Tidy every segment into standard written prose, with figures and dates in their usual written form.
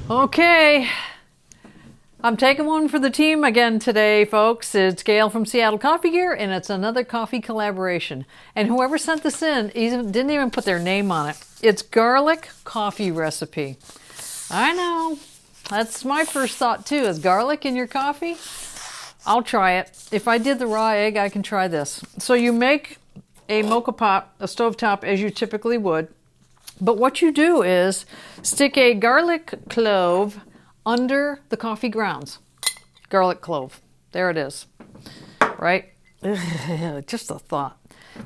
Okay, I'm taking one for the team again today, folks. It's Gail from Seattle Coffee Gear, and it's another coffee collaboration. And whoever sent this in didn't even put their name on it. It's garlic coffee recipe. I know, that's my first thought too. Is garlic in your coffee? I'll try it. If I did the raw egg, I can try this. So you make a mocha pot, a stovetop, as you typically would. But what you do is stick a garlic clove under the coffee grounds. Garlic clove. There it is. Right? Just a thought.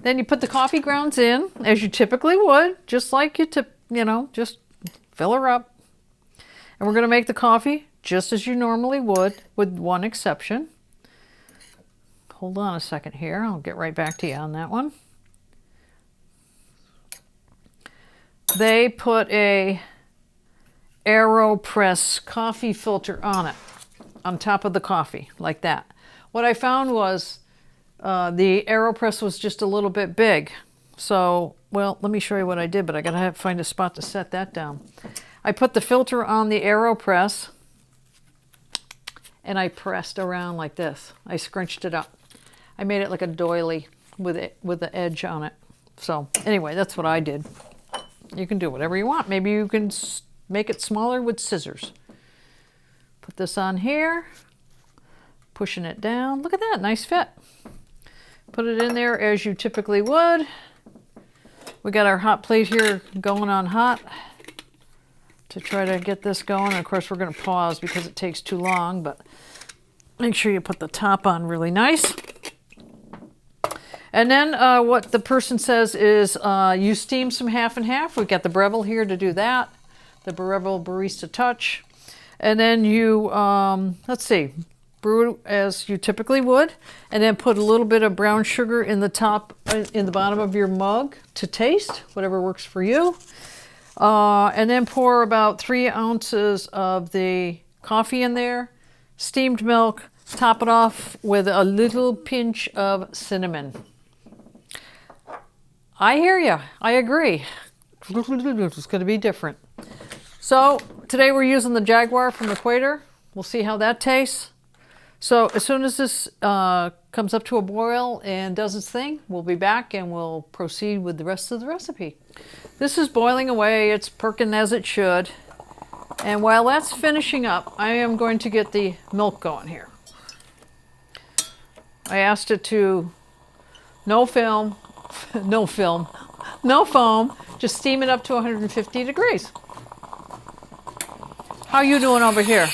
Then you put the coffee grounds in, as you typically would, just like just fill her up. And we're going to make the coffee just as you normally would, with one exception. Hold on a second here. I'll get right back to you on that one. They put a aeropress coffee filter on it, on top of the coffee, like that. What I found was the aeropress was just a little bit big. So, well, let me show you what I did, but I gotta find a spot to set that down. I put the filter on the aeropress, and I pressed around like this. I scrunched it up. I made it like a doily with the edge on it. So anyway, that's what I did. You can do whatever you want. Maybe you can make it smaller with scissors. Put this on here, pushing it down. Look at that, nice fit. Put it in there as you typically would. We got our hot plate here going on hot to try to get this going. And of course, we're going to pause because it takes too long, but make sure you put the top on really nice. And then what the person says is you steam some half and half. We've got the Breville here to do that, the Breville Barista Touch. And then you, let's see, brew as you typically would, and then put a little bit of brown sugar in the bottom of your mug to taste, whatever works for you. And then pour about 3 ounces of the coffee in there, steamed milk, top it off with a little pinch of cinnamon. I hear you. I agree. It's going to be different. So today we're using the Jaguar from Equator. We'll see how that tastes. So as soon as this comes up to a boil and does its thing, we'll be back and we'll proceed with the rest of the recipe. This is boiling away. It's perking as it should. And while that's finishing up, I am going to get the milk going here. I asked it to no foam, just steam it up to 150 degrees. How you doing over here?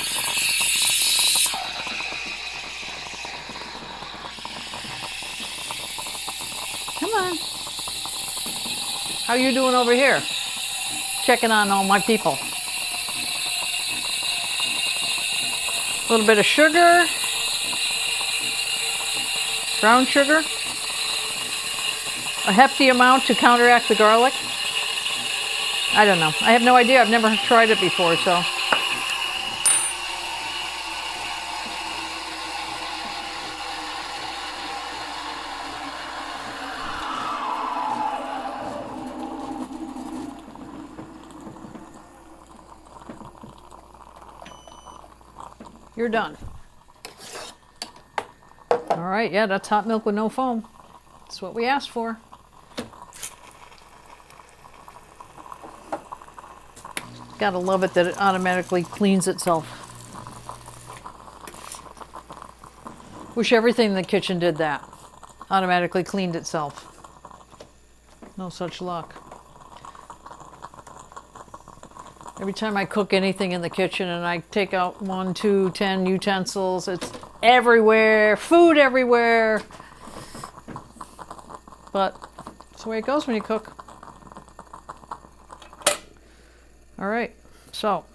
Come on. How you doing over here? Checking on all my people. A little bit of sugar. Brown sugar. A hefty amount to counteract the garlic. I don't know. I have no idea. I've never tried it before, so. You're done. All right, yeah, that's hot milk with no foam. That's what we asked for. Gotta love it that it automatically cleans itself. Wish everything in the kitchen did that. Automatically cleaned itself. No such luck. Every time I cook anything in the kitchen and I take out 1, 2, 10 utensils, it's everywhere, food everywhere. But that's the way it goes when you cook. All right, so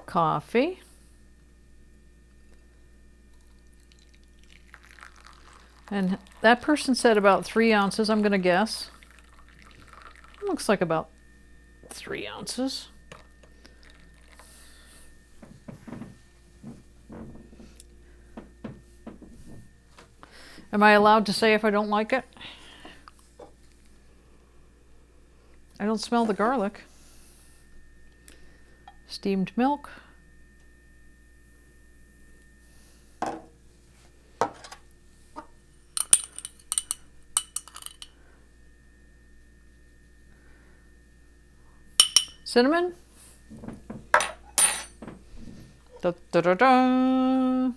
coffee. And that person said about 3 ounces, I'm going to guess. Looks like about 3 ounces. Am I allowed to say if I don't like it? I don't smell the garlic. Steamed milk. Cinnamon. Da, da, da, da.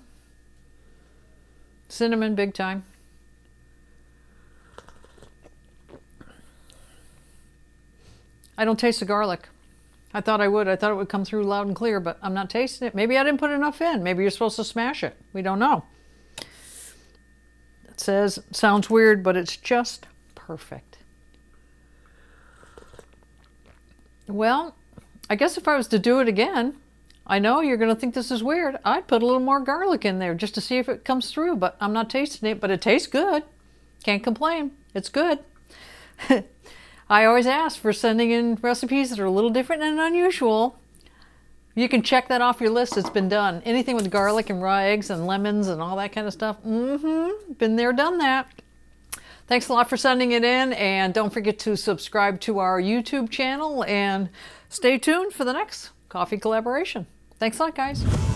Cinnamon, big time. I don't taste the garlic. I thought I would. I thought it would come through loud and clear, but I'm not tasting it. Maybe I didn't put enough in. Maybe you're supposed to smash it. We don't know. It says, sounds weird, but it's just perfect. Well, I guess if I was to do it again, I know you're going to think this is weird. I'd put a little more garlic in there just to see if it comes through, but I'm not tasting it, but it tastes good. Can't complain. It's good. I always ask for sending in recipes that are a little different and unusual. You can check that off your list. It's been done. Anything with garlic and raw eggs and lemons and all that kind of stuff. Been there, done that. Thanks a lot for sending it in, and don't forget to subscribe to our YouTube channel and stay tuned for the next coffee collaboration. Thanks a lot, guys.